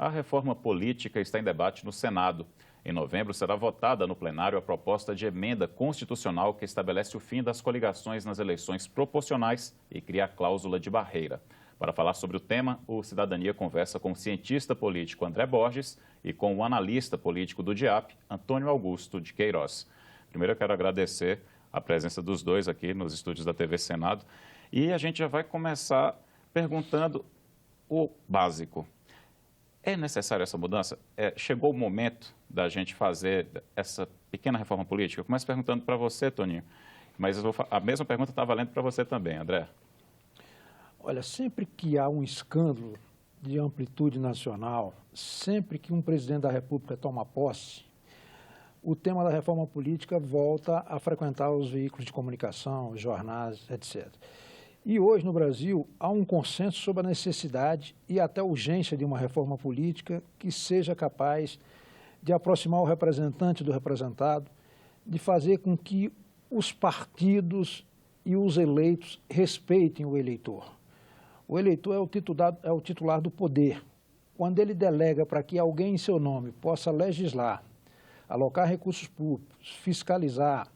A reforma política está em debate no Senado. Em novembro, será votada no plenário a proposta de emenda constitucional que estabelece o fim das coligações nas eleições proporcionais e cria a cláusula de barreira. Para falar sobre o tema, o Cidadania conversa com o cientista político André Borges e com o analista político do DIAP, Antônio Augusto de Queiroz. Primeiro, eu quero agradecer a presença dos dois aqui nos estúdios da TV Senado. E a gente já vai começar perguntando o básico. É necessária essa mudança? Chegou o momento da gente fazer essa pequena reforma política? Eu começo perguntando para você, Toninho, mas a mesma pergunta está valendo para você também, André. Olha, sempre que há um escândalo de amplitude nacional, sempre que um presidente da República toma posse, o tema da reforma política volta a frequentar os veículos de comunicação, os jornais, etc. E hoje, no Brasil, há um consenso sobre a necessidade e até a urgência de uma reforma política que seja capaz de aproximar o representante do representado, de fazer com que os partidos e os eleitos respeitem o eleitor. O eleitor é o titular do poder. Quando ele delega para que alguém em seu nome possa legislar, alocar recursos públicos, fiscalizar,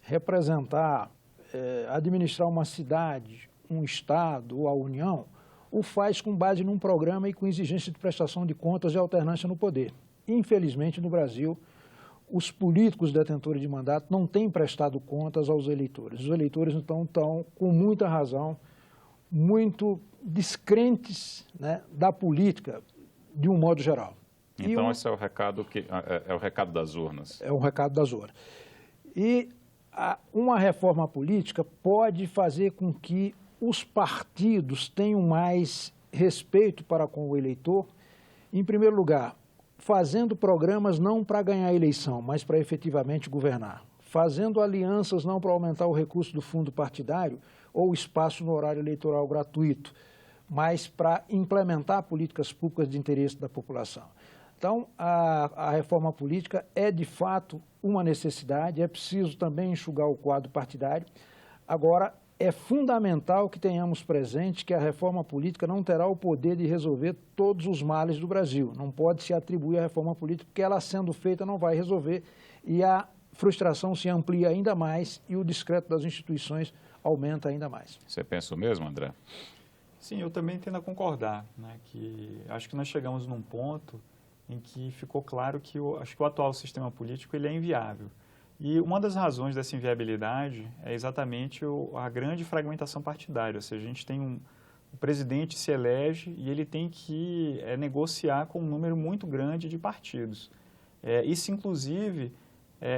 representar, administrar uma cidade, um estado ou a União, o faz com base num programa e com exigência de prestação de contas e alternância no poder. Infelizmente, no Brasil, os políticos detentores de mandato não têm prestado contas aos eleitores. Os eleitores, então, estão, com muita razão, muito descrentes, né, da política, de um modo geral. Então, esse é o recado é o recado das urnas. É o recado das urnas. E uma reforma política pode fazer com que os partidos tenham mais respeito para com o eleitor, em primeiro lugar, fazendo programas não para ganhar a eleição, mas para efetivamente governar, fazendo alianças não para aumentar o recurso do fundo partidário ou espaço no horário eleitoral gratuito, mas para implementar políticas públicas de interesse da população. Então, a reforma política é, de fato, uma necessidade, é preciso também enxugar o quadro partidário. Agora, é fundamental que tenhamos presente que a reforma política não terá o poder de resolver todos os males do Brasil. Não pode se atribuir à reforma política, porque ela, sendo feita, não vai resolver e a frustração se amplia ainda mais e o descrédito das instituições aumenta ainda mais. Você pensa o mesmo, André? Sim, eu também tendo a concordar, né, que acho que nós chegamos num ponto em que ficou claro que acho que o atual sistema político ele é inviável. E uma das razões dessa inviabilidade é exatamente a grande fragmentação partidária, ou seja, a gente tem o presidente se elege e ele tem que negociar com um número muito grande de partidos. Isso, inclusive,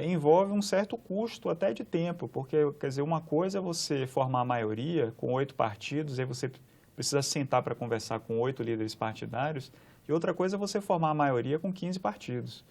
envolve um certo custo até de tempo, porque, quer dizer, uma coisa é você formar a maioria com 8 partidos, aí você precisa sentar para conversar com 8 líderes partidários, e outra coisa é você formar a maioria com 15 partidos.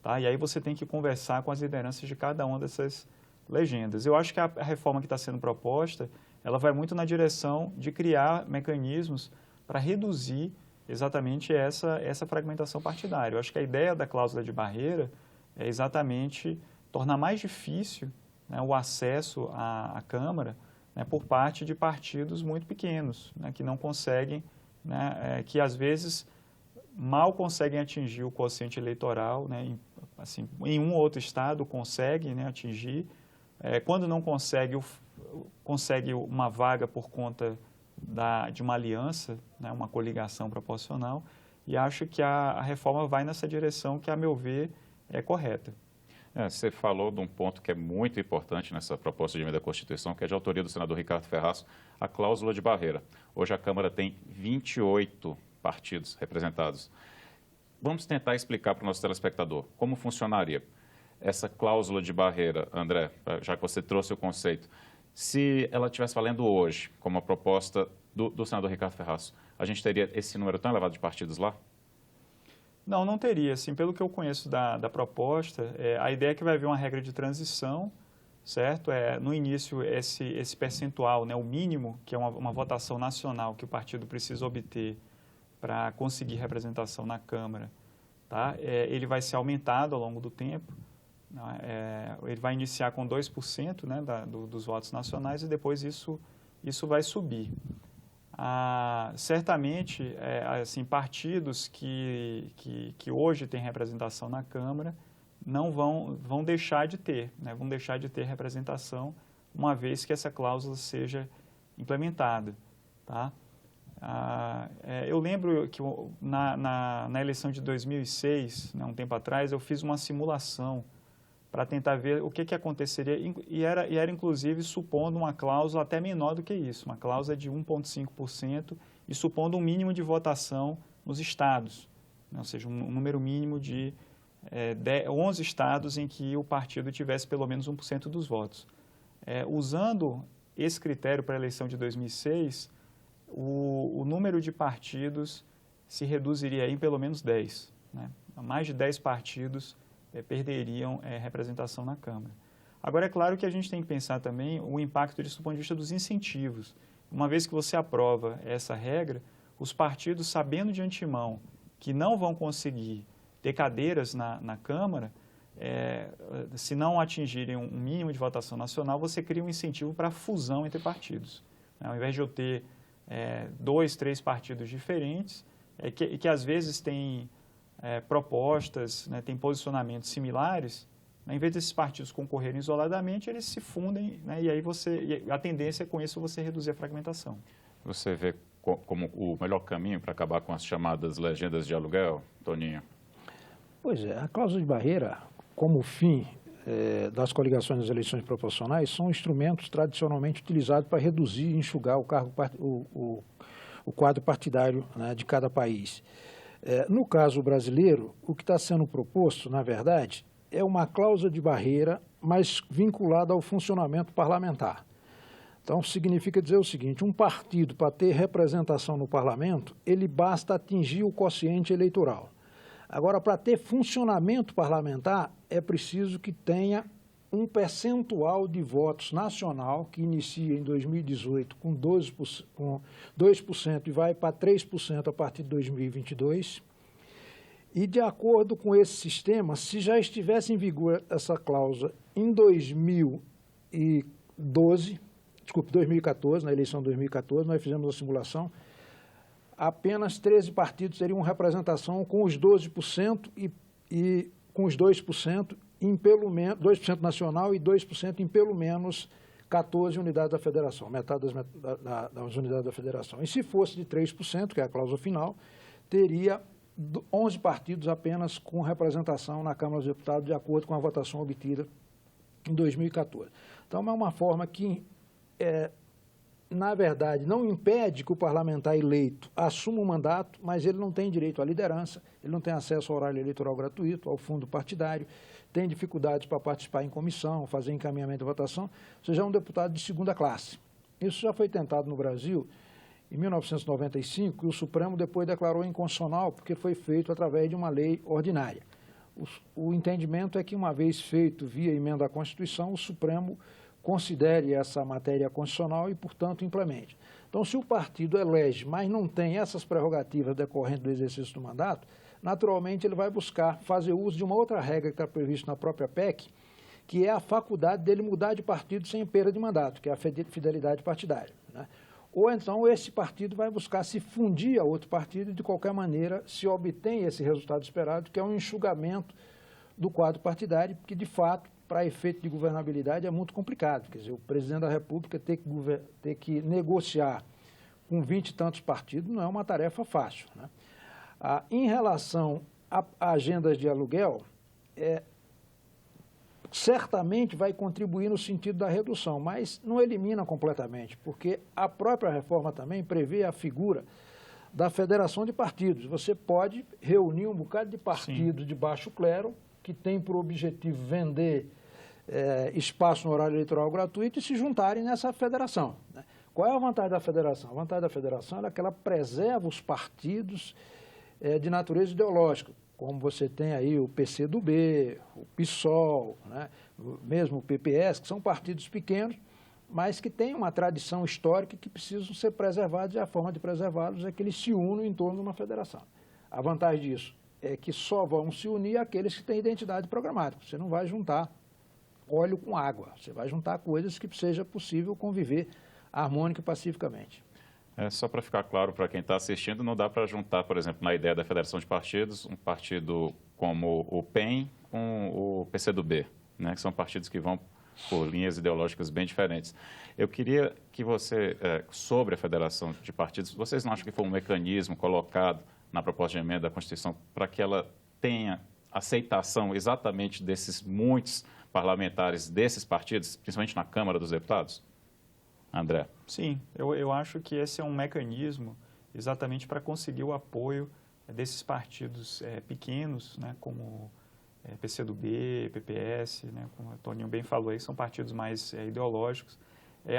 Tá? E aí você tem que conversar com as lideranças de cada uma dessas legendas. Eu acho que a reforma que está sendo proposta, ela vai muito na direção de criar mecanismos para reduzir exatamente essa fragmentação partidária. Eu acho que a ideia da cláusula de barreira é exatamente tornar mais difícil, né, o acesso à Câmara, né, por parte de partidos muito pequenos, né, que não conseguem, né, que às vezes mal conseguem atingir o quociente eleitoral, né, assim, em um ou outro estado consegue, né, atingir, quando não consegue, consegue uma vaga por conta de uma aliança, né, uma coligação proporcional, e acho que a reforma vai nessa direção que, a meu ver, é correta. Você falou de um ponto que é muito importante nessa proposta de emenda à Constituição, que é de autoria do senador Ricardo Ferraz, a cláusula de barreira. Hoje a Câmara tem 28 partidos representados. Vamos tentar explicar para o nosso telespectador como funcionaria essa cláusula de barreira, André, já que você trouxe o conceito. Se ela estivesse valendo hoje, como a proposta do senador Ricardo Ferraz, a gente teria esse número tão elevado de partidos lá? Não, não teria. Assim, pelo que eu conheço da proposta, a ideia é que vai haver uma regra de transição, certo? No início, esse percentual, né, o mínimo, que é uma votação nacional que o partido precisa obter para conseguir representação na Câmara, tá? Ele vai ser aumentado ao longo do tempo. Ele vai iniciar com 2%, né, dos votos nacionais e depois isso vai subir. certamente, assim, partidos que hoje têm representação na Câmara não vão deixar de ter, né? Vão deixar de ter representação uma vez que essa cláusula seja implementada, tá? Eu lembro que na eleição de 2006, né, um tempo atrás, eu fiz uma simulação para tentar ver o que aconteceria, e era inclusive supondo uma cláusula até menor do que isso, uma cláusula de 1,5% e supondo um mínimo de votação nos estados, né, ou seja, um número mínimo de 11 estados em que o partido tivesse pelo menos 1% dos votos. Usando esse critério para a eleição de 2006, o número de partidos se reduziria em pelo menos 10, né? Mais de 10 partidos perderiam representação na Câmara. Agora, é claro que a gente tem que pensar também o impacto disso do ponto de vista dos incentivos. Uma vez que você aprova essa regra, os partidos, sabendo de antemão que não vão conseguir ter cadeiras na Câmara, se não atingirem um mínimo de votação nacional, você cria um incentivo para a fusão entre partidos. Ao invés de eu ter 2, 3 partidos diferentes, que às vezes têm propostas, né, têm posicionamentos similares, né, em vez desses partidos concorrerem isoladamente, eles se fundem, né, e aí a tendência é com isso você reduzir a fragmentação. Você vê como o melhor caminho para acabar com as chamadas legendas de aluguel, Toninho? Pois é, a cláusula de barreira, como fim das coligações nas eleições proporcionais, são instrumentos tradicionalmente utilizados para reduzir e enxugar o quadro partidário, né, de cada país. No caso brasileiro, o que está sendo proposto, na verdade, é uma cláusula de barreira, mas vinculada ao funcionamento parlamentar. Então, significa dizer o seguinte: um partido, para ter representação no parlamento, ele basta atingir o quociente eleitoral. Agora, para ter funcionamento parlamentar, é preciso que tenha um percentual de votos nacional, que inicia em 2018 com 2% e vai para 3% a partir de 2022. E, de acordo com esse sistema, se já estivesse em vigor essa cláusula em 2014, na eleição de 2014, nós fizemos a simulação, apenas 13 partidos teriam representação com os 12% e com os 2% em pelo menos 2% nacional e 2% em pelo menos 14 unidades da federação, metade das unidades da federação. E se fosse de 3%, que é a cláusula final, teria 11 partidos apenas com representação na Câmara dos Deputados, de acordo com a votação obtida em 2014. Então, é uma forma que, na verdade, não impede que o parlamentar eleito assuma um mandato, mas ele não tem direito à liderança, ele não tem acesso ao horário eleitoral gratuito, ao fundo partidário, tem dificuldades para participar em comissão, fazer encaminhamento de votação, ou seja, é um deputado de segunda classe. Isso já foi tentado no Brasil em 1995, e o Supremo depois declarou inconstitucional, porque foi feito através de uma lei ordinária. O entendimento é que, uma vez feito via emenda à Constituição, o Supremo considere essa matéria constitucional e, portanto, implemente. Então, se o partido elege, mas não tem essas prerrogativas decorrentes do exercício do mandato, naturalmente ele vai buscar fazer uso de uma outra regra que está prevista na própria PEC, que é a faculdade dele mudar de partido sem perda de mandato, que é a fidelidade partidária, né? Ou então esse partido vai buscar se fundir a outro partido e, de qualquer maneira, se obtém esse resultado esperado, que é um enxugamento do quadro partidário, que, de fato, para efeito de governabilidade é muito complicado. Quer dizer, o presidente da República ter que negociar com 20 e tantos partidos não é uma tarefa fácil, né? Em relação a agendas de aluguel, certamente vai contribuir no sentido da redução, mas não elimina completamente, porque a própria reforma também prevê a figura da federação de partidos. Você pode reunir um bocado de partidos de baixo clero, que tem por objetivo vender espaço no horário eleitoral gratuito e se juntarem nessa federação, né? Qual é a vantagem da federação? A vantagem da federação é que ela preserva os partidos de natureza ideológica, como você tem aí o PCdoB, o PSOL, né? Mesmo o PPS, que são partidos pequenos, mas que têm uma tradição histórica que precisam ser preservados, e a forma de preservá-los é que eles se unam em torno de uma federação. A vantagem disso é que só vão se unir aqueles que têm identidade programática. Você não vai juntar óleo com água, você vai juntar coisas que seja possível conviver harmônica e pacificamente. Só para ficar claro para quem está assistindo, não dá para juntar, por exemplo, na ideia da federação de partidos, um partido como o PEN com o PCdoB, né, que são partidos que vão por linhas ideológicas bem diferentes. Eu queria que você, sobre a federação de partidos, vocês não acham que foi um mecanismo colocado na proposta de emenda da Constituição para que ela tenha aceitação exatamente desses muitos parlamentares desses partidos, principalmente na Câmara dos Deputados? André. Sim, eu acho que esse é um mecanismo exatamente para conseguir o apoio desses partidos pequenos, né, como PCdoB, PPS, né, como o Toninho bem falou aí, são partidos mais ideológicos.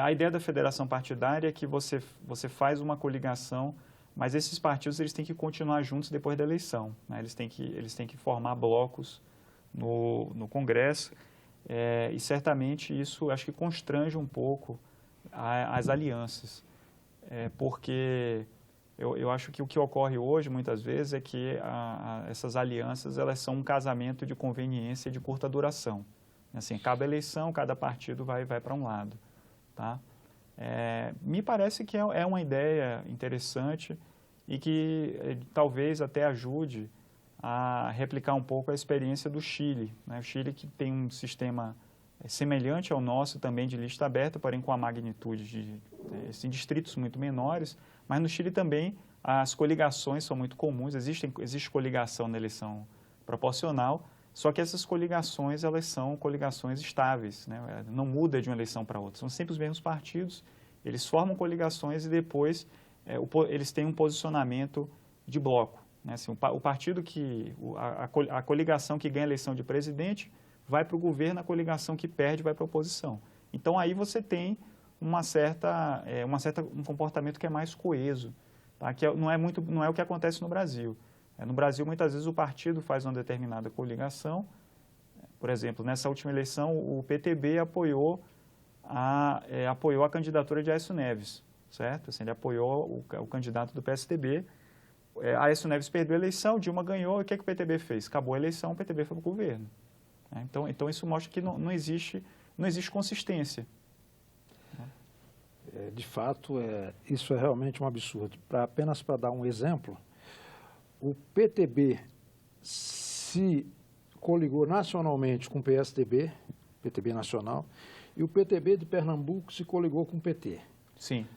A ideia da federação partidária é que você faz uma coligação, mas esses partidos eles têm que continuar juntos depois da eleição, né, eles têm que formar blocos no Congresso e certamente isso acho que constrange um pouco as alianças, porque eu acho que o que ocorre hoje, muitas vezes, é que essas alianças elas são um casamento de conveniência de curta duração. Assim, cada eleição, cada partido vai para um lado. Tá? Me parece que é uma ideia interessante e que talvez até ajude a replicar um pouco a experiência do Chile, né? O Chile que tem um sistema semelhante ao nosso também de lista aberta, porém com a magnitude de distritos muito menores, mas no Chile também as coligações são muito comuns, existe coligação na eleição proporcional, só que essas coligações elas são coligações estáveis, né? Não muda de uma eleição para outra, são sempre os mesmos partidos, eles formam coligações e depois eles têm um posicionamento de bloco, né? Assim, o partido a coligação que ganha a eleição de presidente vai para o governo, a coligação que perde vai para a oposição. Então, aí você tem um comportamento que é mais coeso, tá? Que não é o que acontece no Brasil. No Brasil, muitas vezes, o partido faz uma determinada coligação. Por exemplo, nessa última eleição, o PTB apoiou a candidatura de Aécio Neves, certo? Assim, ele apoiou o candidato do PSDB. Aécio Neves perdeu a eleição, Dilma ganhou, e o que o PTB fez? Acabou a eleição, o PTB foi para o governo. Então, isso mostra que não existe consistência. De fato, isso é realmente um absurdo. Apenas para dar um exemplo, o PTB se coligou nacionalmente com o PSDB, PTB nacional, e o PTB de Pernambuco se coligou com o PT. Sim.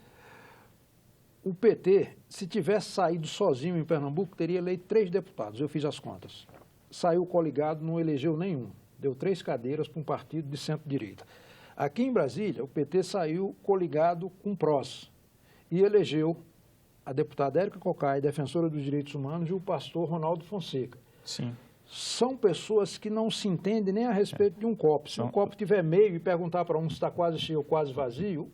O PT, se tivesse saído sozinho em Pernambuco, teria eleito 3 deputados, eu fiz as contas. Saiu coligado, não elegeu nenhum. Deu 3 cadeiras para um partido de centro-direita. Aqui em Brasília, o PT saiu coligado com o PROS e elegeu a deputada Érica Cocai, defensora dos direitos humanos, e o pastor Ronaldo Fonseca. Sim. São pessoas que não se entendem nem a respeito de um copo. Se um copo tiver meio e perguntar para um se está quase cheio ou quase vazio,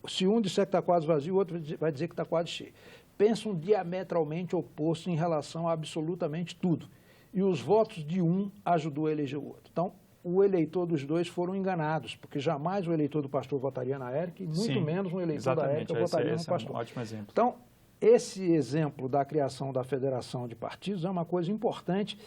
se um disser que está quase vazio, o outro vai dizer que está quase cheio. Pensam diametralmente opostos em relação a absolutamente tudo. E os votos de um ajudou a eleger o outro. Então, o eleitor dos dois foram enganados, porque jamais o eleitor do pastor votaria na Érica e muito menos um eleitor da Érica votaria no pastor. É um ótimo exemplo. Então, esse exemplo da criação da federação de partidos é uma coisa importante,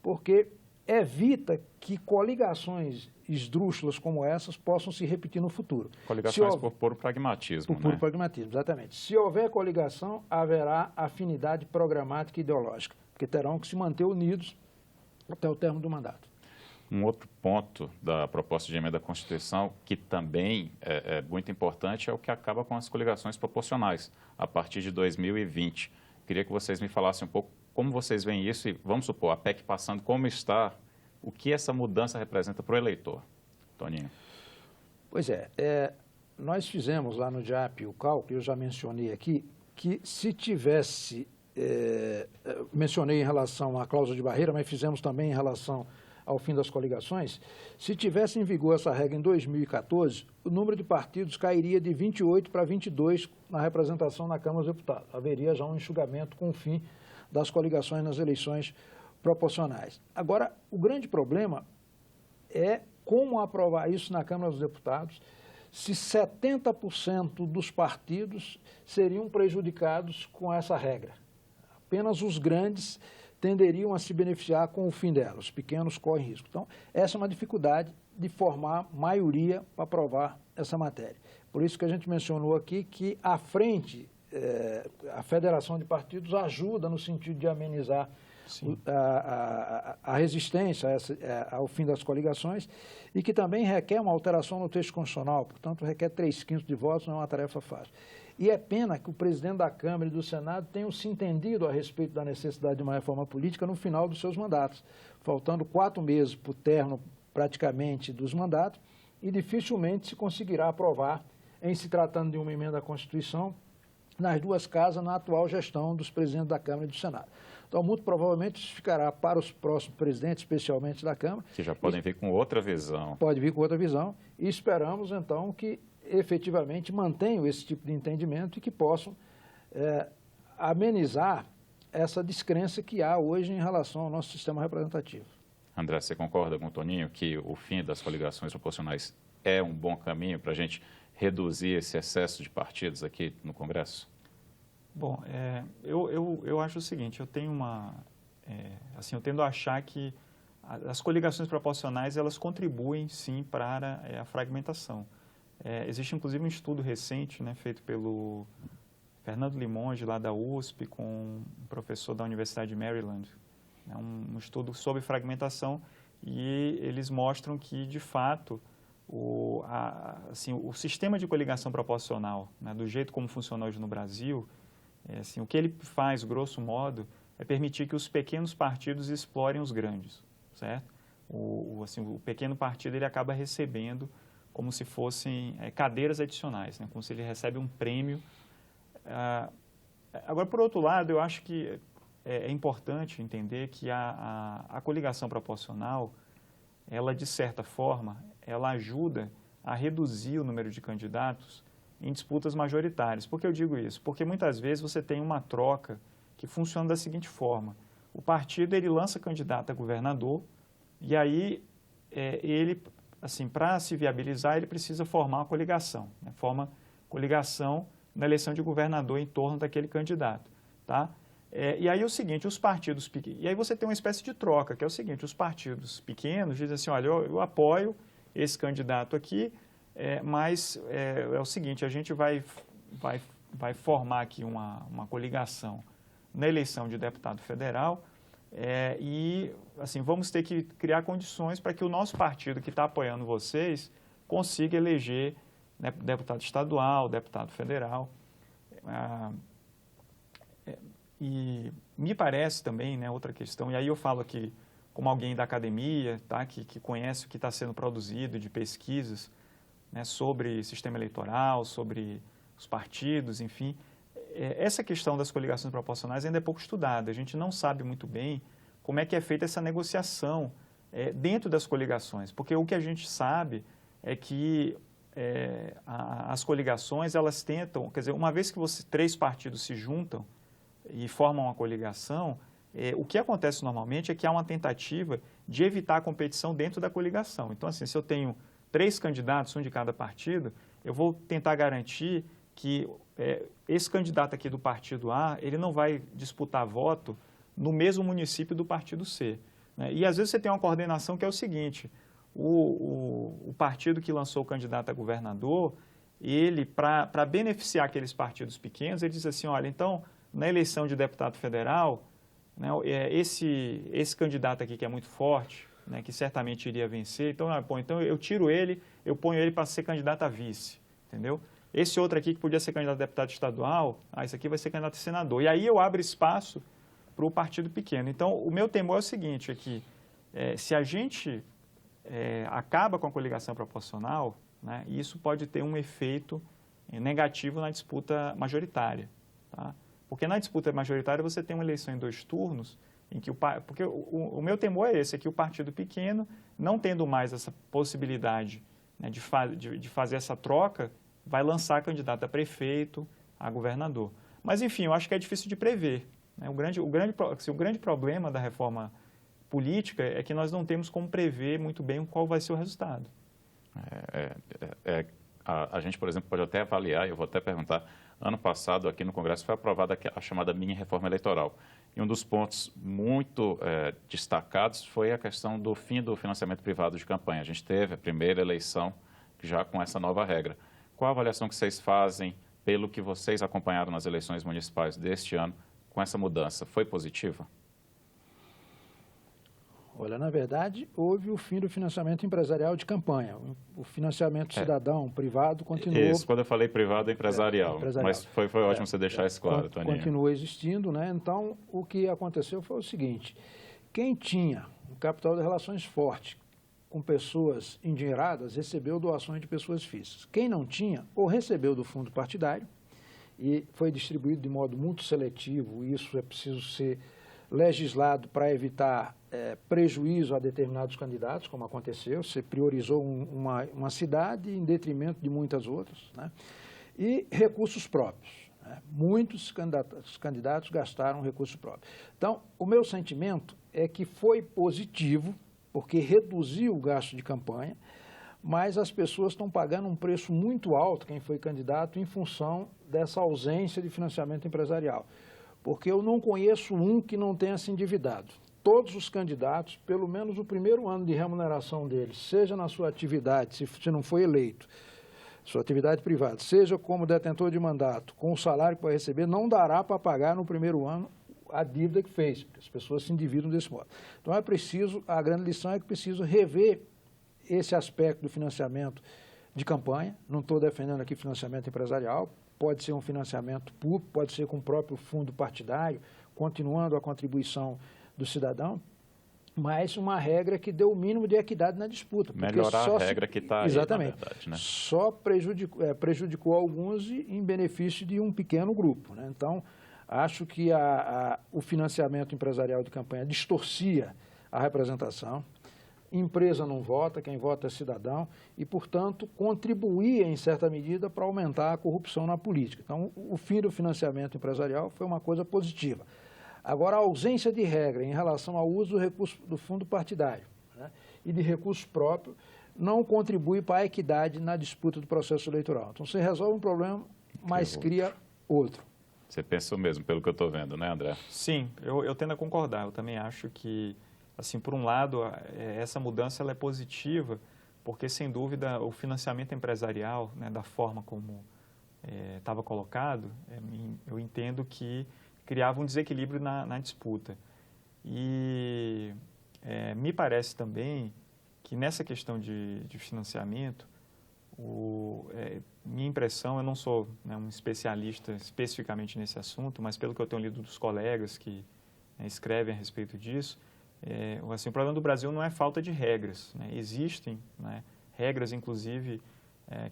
porque evita que coligações esdrúxulas como essas possam se repetir no futuro. Coligações por puro pragmatismo, por puro pragmatismo, exatamente. Se houver coligação, haverá afinidade programática e ideológica, porque terão que se manter unidos até o término do mandato. Um outro ponto da proposta de emenda à Constituição, que também é muito importante, é o que acaba com as coligações proporcionais, a partir de 2020. Queria que vocês me falassem um pouco como vocês veem isso e, vamos supor, a PEC passando, como está, o que essa mudança representa para o eleitor. Toninho. Pois nós fizemos lá no DIAP o cálculo, eu já mencionei aqui, que se tivesse, mencionei em relação à cláusula de barreira, mas fizemos também em relação ao fim das coligações, se tivesse em vigor essa regra em 2014, o número de partidos cairia de 28 para 22 na representação na Câmara dos Deputados. Haveria já um enxugamento com o fim das coligações nas eleições proporcionais. Agora, o grande problema é como aprovar isso na Câmara dos Deputados se 70% dos partidos seriam prejudicados com essa regra. Apenas os grandes tenderiam a se beneficiar com o fim dela, os pequenos correm risco. Então, essa é uma dificuldade de formar maioria para aprovar essa matéria. Por isso que a gente mencionou aqui que, à frente a federação de partidos ajuda no sentido de amenizar a resistência ao fim das coligações e que também requer uma alteração no texto constitucional, portanto, requer 3/5 de votos, não é uma tarefa fácil. E é pena que o presidente da Câmara e do Senado tenham se entendido a respeito da necessidade de uma reforma política no final dos seus mandatos, faltando 4 meses para o término praticamente dos mandatos, e dificilmente se conseguirá aprovar, em se tratando de uma emenda à Constituição, nas duas casas, na atual gestão dos presidentes da Câmara e do Senado. Então, muito provavelmente, isso ficará para os próximos presidentes, especialmente da Câmara. Que já podem vir com outra visão. Pode vir com outra visão, e esperamos, então, que efetivamente mantenham esse tipo de entendimento e que possam amenizar essa descrença que há hoje em relação ao nosso sistema representativo. André, você concorda com o Toninho que o fim das coligações proporcionais é um bom caminho para a gente reduzir esse excesso de partidos aqui no Congresso? Bom, eu acho o seguinte, eu tenho eu tendo a achar que as coligações proporcionais, elas contribuem, sim, para a fragmentação. Existe, inclusive, um estudo recente, né, feito pelo Fernando Limonge, lá da USP, com um professor da Universidade de Maryland, né, um estudo sobre fragmentação, e eles mostram que, de fato, o sistema de coligação proporcional, né, do jeito como funciona hoje no Brasil, o que ele faz, grosso modo, é permitir que os pequenos partidos explorem os grandes, certo? O pequeno partido ele acaba recebendo como se fossem cadeiras adicionais, né? Como se ele recebe um prêmio. Agora, por outro lado, eu acho que é importante entender que a coligação proporcional, ela, de certa forma, ela ajuda a reduzir o número de candidatos em disputas majoritárias. Por que eu digo isso? Porque muitas vezes você tem uma troca que funciona da seguinte forma. O partido ele lança candidato a governador e aí ele, assim, para se viabilizar, ele precisa formar uma coligação, né? Forma coligação na eleição de governador em torno daquele candidato, tá? E aí é o seguinte, os partidos pequenos, e aí você tem uma espécie de troca, que é o seguinte, os partidos pequenos dizem assim, olha, eu apoio esse candidato aqui, mas é o seguinte, a gente vai formar aqui uma coligação na eleição de deputado federal e, assim, vamos ter que criar condições para que o nosso partido que está apoiando vocês consiga eleger, né, deputado estadual, deputado federal. E me parece também, né, outra questão, e aí eu falo aqui como alguém da academia, tá, que conhece o que está sendo produzido de pesquisas, né, sobre sistema eleitoral, sobre os partidos, enfim. Essa questão das coligações proporcionais ainda é pouco estudada. A gente não sabe muito bem como é que é feita essa negociação dentro das coligações, porque o que a gente sabe é que as coligações, elas tentam, quer dizer, uma vez que 3 partidos se juntam e formam uma coligação, o que acontece normalmente é que há uma tentativa de evitar a competição dentro da coligação. Então, assim, se eu tenho 3 candidatos, um de cada partido, eu vou tentar garantir que esse candidato aqui do partido A, ele não vai disputar voto no mesmo município do partido C, né? E às vezes você tem uma coordenação que é o seguinte, o partido que lançou o candidato a governador, ele, para beneficiar aqueles partidos pequenos, ele diz assim, olha, então, na eleição de deputado federal, né, esse candidato aqui que é muito forte, né, que certamente iria vencer, então eu tiro ele, eu ponho ele para ser candidato a vice, entendeu? Esse outro aqui que podia ser candidato a deputado estadual, esse aqui vai ser candidato a senador. E aí eu abro espaço para o partido pequeno. Então, o meu temor é o seguinte, é que se a gente acaba com a coligação proporcional, né, isso pode ter um efeito negativo na disputa majoritária, tá? Porque na disputa majoritária você tem uma eleição em 2 turnos, em que porque o meu temor é esse, é que o partido pequeno, não tendo mais essa possibilidade, né, de fazer essa troca, vai lançar candidato a prefeito, a governador. Mas, enfim, eu acho que é difícil de prever, né? O grande problema da reforma política é que nós não temos como prever muito bem qual vai ser o resultado. A gente, por exemplo, pode até avaliar, eu vou até perguntar, ano passado aqui no Congresso foi aprovada a chamada mini-reforma eleitoral. E um dos pontos muito destacados foi a questão do fim do financiamento privado de campanha. A gente teve a primeira eleição já com essa nova regra. Qual a avaliação que vocês fazem pelo que vocês acompanharam nas eleições municipais deste ano, com essa mudança, foi positiva? Olha, na verdade, houve o fim do financiamento empresarial de campanha. O financiamento cidadão, privado, continuou... Isso, quando eu falei privado, empresarial. Mas foi ótimo você deixar isso claro, Toninho. Continua existindo, né? Então, o que aconteceu foi o seguinte, quem tinha um capital de relações forte com pessoas endinheiradas, recebeu doações de pessoas físicas. Quem não tinha, ou recebeu do fundo partidário, e foi distribuído de modo muito seletivo, e isso é preciso ser legislado para evitar prejuízo a determinados candidatos, como aconteceu, você priorizou uma cidade em detrimento de muitas outras, né? E recursos próprios, né? Muitos candidatos gastaram recursos próprios. Então, o meu sentimento é que foi positivo, porque reduziu o gasto de campanha, mas as pessoas estão pagando um preço muito alto, quem foi candidato, em função dessa ausência de financiamento empresarial. Porque eu não conheço um que não tenha se endividado. Todos os candidatos, pelo menos o primeiro ano de remuneração deles, seja na sua atividade, se não foi eleito, sua atividade privada, seja como detentor de mandato, com o salário que vai receber, não dará para pagar no primeiro ano a dívida que fez. As pessoas se endividam desse modo. Então é preciso, a grande lição é que preciso rever esse aspecto do financiamento de campanha. Não estou defendendo aqui financiamento empresarial, pode ser um financiamento público, pode ser com o próprio fundo partidário, continuando a contribuição do cidadão, mas uma regra que dê o mínimo de equidade na disputa. Melhorar a regra que está aí, exatamente, na verdade, né? Só prejudicou alguns em benefício de um pequeno grupo, né? Então, acho que o financiamento empresarial de campanha distorcia a representação. Empresa não vota, quem vota é cidadão e, portanto, contribuía, em certa medida, para aumentar a corrupção na política. Então, o fim do financiamento empresarial foi uma coisa positiva. Agora, a ausência de regra em relação ao uso do recurso do fundo partidário, né, e de recurso próprio não contribui para a equidade na disputa do processo eleitoral. Então, você resolve um problema, mas cria outro. Você pensa o mesmo, pelo que eu estou vendo, né, André? Sim, eu tendo a concordar. Eu também acho que, assim, por um lado, essa mudança ela é positiva, porque, sem dúvida, o financiamento empresarial, né, da forma como estava colocado, eu entendo que criava um desequilíbrio na disputa. E me parece também que nessa questão de financiamento, minha impressão, eu não sou, né, um especialista especificamente nesse assunto, mas pelo que eu tenho lido dos colegas que escrevem a respeito disso, assim, o problema do Brasil não é falta de regras, né? Existem, né, regras, inclusive,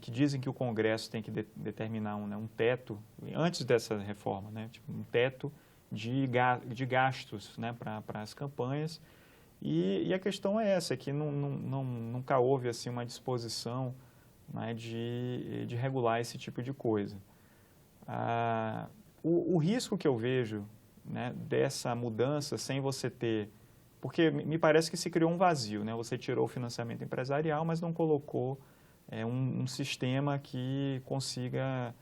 que dizem que o Congresso tem que determinar um teto, antes dessa reforma, né, tipo, um teto de gastos, né, para as campanhas. E a questão é essa, que nunca houve assim, uma disposição, né, de regular esse tipo de coisa. O risco que eu vejo, né, dessa mudança sem você ter... Porque me parece que se criou um vazio, né? Você tirou o financiamento empresarial, mas não colocou um sistema que consiga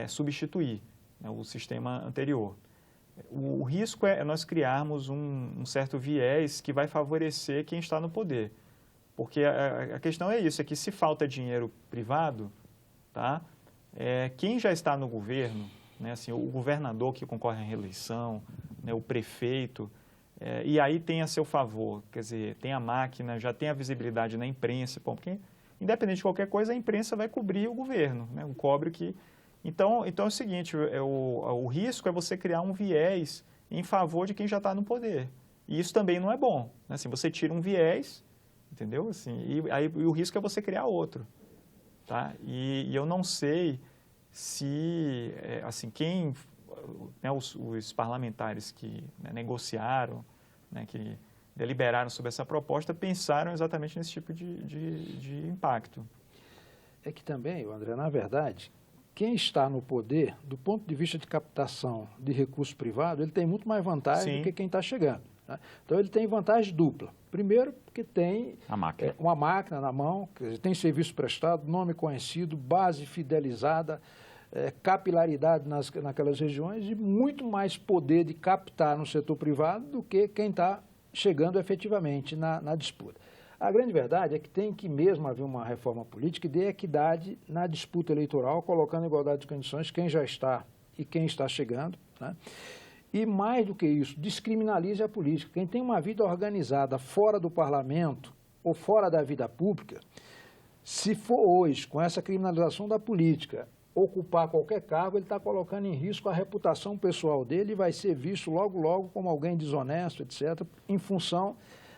substituir, né, o sistema anterior. O risco é nós criarmos um certo viés que vai favorecer quem está no poder. Porque a questão é isso, é que se falta dinheiro privado, tá? Quem já está no governo, né, assim, o governador que concorre à reeleição, né, o prefeito, e aí tem a seu favor, quer dizer, tem a máquina, já tem a visibilidade na imprensa, porque independente de qualquer coisa, a imprensa vai cobrir o governo, né, cobre que... Então é o seguinte, o risco é você criar um viés em favor de quem já está no poder. E isso também não é bom, né? Assim, você tira um viés, entendeu? Assim, e o risco é você criar outro, tá? E eu não sei se, assim, né, os parlamentares que, né, negociaram, né, que deliberaram sobre essa proposta, pensaram exatamente nesse tipo de impacto. É que também, André, na verdade, quem está no poder, do ponto de vista de captação de recurso privado, ele tem muito mais vantagem do que quem está chegando, né? Então, ele tem vantagem dupla. Primeiro, porque tem uma máquina na mão, quer dizer, tem serviço prestado, nome conhecido, base fidelizada, capilaridade naquelas regiões e muito mais poder de captar no setor privado do que quem está chegando efetivamente na disputa. A grande verdade é que tem que mesmo haver uma reforma política que dê equidade na disputa eleitoral, colocando em igualdade de condições quem já está e quem está chegando, né? E mais do que isso, descriminalize a política. Quem tem uma vida organizada fora do parlamento ou fora da vida pública, se for hoje, com essa criminalização da política, ocupar qualquer cargo, ele está colocando em risco a reputação pessoal dele e vai ser visto logo, logo como alguém desonesto, etc., em função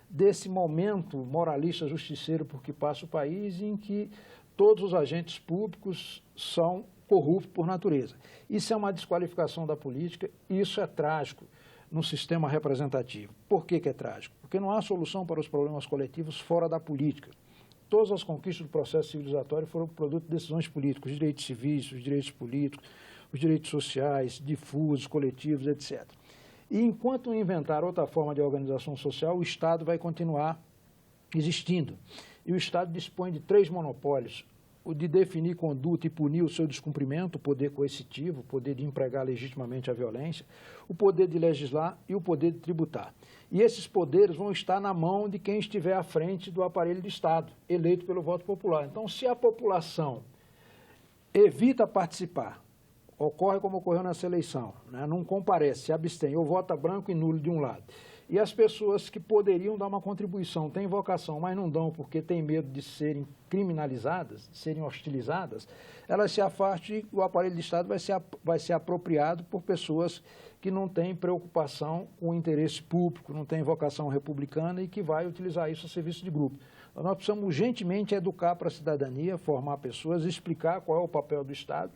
desse momento moralista justiceiro por que passa o país, em que todos os agentes públicos são corruptos por natureza. Isso é uma desqualificação da política e isso é trágico no sistema representativo. Por que que é trágico? Porque não há solução para os problemas coletivos fora da política. Todas as conquistas do processo civilizatório foram produto de decisões políticas, os direitos civis, os direitos políticos, os direitos sociais, difusos, coletivos, etc. E enquanto não inventar outra forma de organização social, o Estado vai continuar existindo. E o Estado dispõe de 3 monopólios: o de definir conduta e punir o seu descumprimento, o poder coercitivo, o poder de empregar legitimamente a violência, o poder de legislar e o poder de tributar. E esses poderes vão estar na mão de quem estiver à frente do aparelho do Estado, eleito pelo voto popular. Então, se a população evita participar, ocorre como ocorreu nessa eleição, né? Não comparece, se abstém, ou vota branco e nulo de um lado. E as pessoas que poderiam dar uma contribuição, têm vocação, mas não dão porque têm medo de serem criminalizadas, de serem hostilizadas, elas se afastam e o aparelho de Estado vai ser apropriado por pessoas que não têm preocupação com o interesse público, não têm vocação republicana e que vai utilizar isso a serviço de grupo. Então, nós precisamos urgentemente educar para a cidadania, formar pessoas, explicar qual é o papel do Estado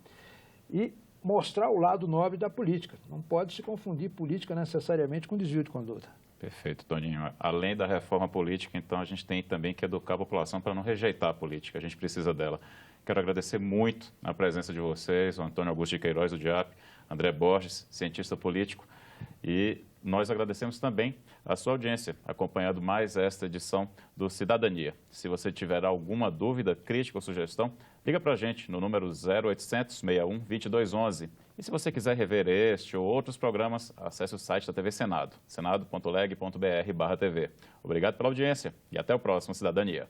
e mostrar o lado nobre da política. Não pode se confundir política necessariamente com desvio de conduta. Perfeito, Toninho. Além da reforma política, então, a gente tem também que educar a população para não rejeitar a política. A gente precisa dela. Quero agradecer muito a presença de vocês, o Antônio Augusto de Queiroz, do DIAP, André Borges, cientista político, e nós agradecemos também a sua audiência, acompanhando mais esta edição do Cidadania. Se você tiver alguma dúvida, crítica ou sugestão, liga para a gente no número 0800 61 2211. E se você quiser rever este ou outros programas, acesse o site da TV Senado, senado.leg.br/TV. Obrigado pela audiência e até o próximo Cidadania.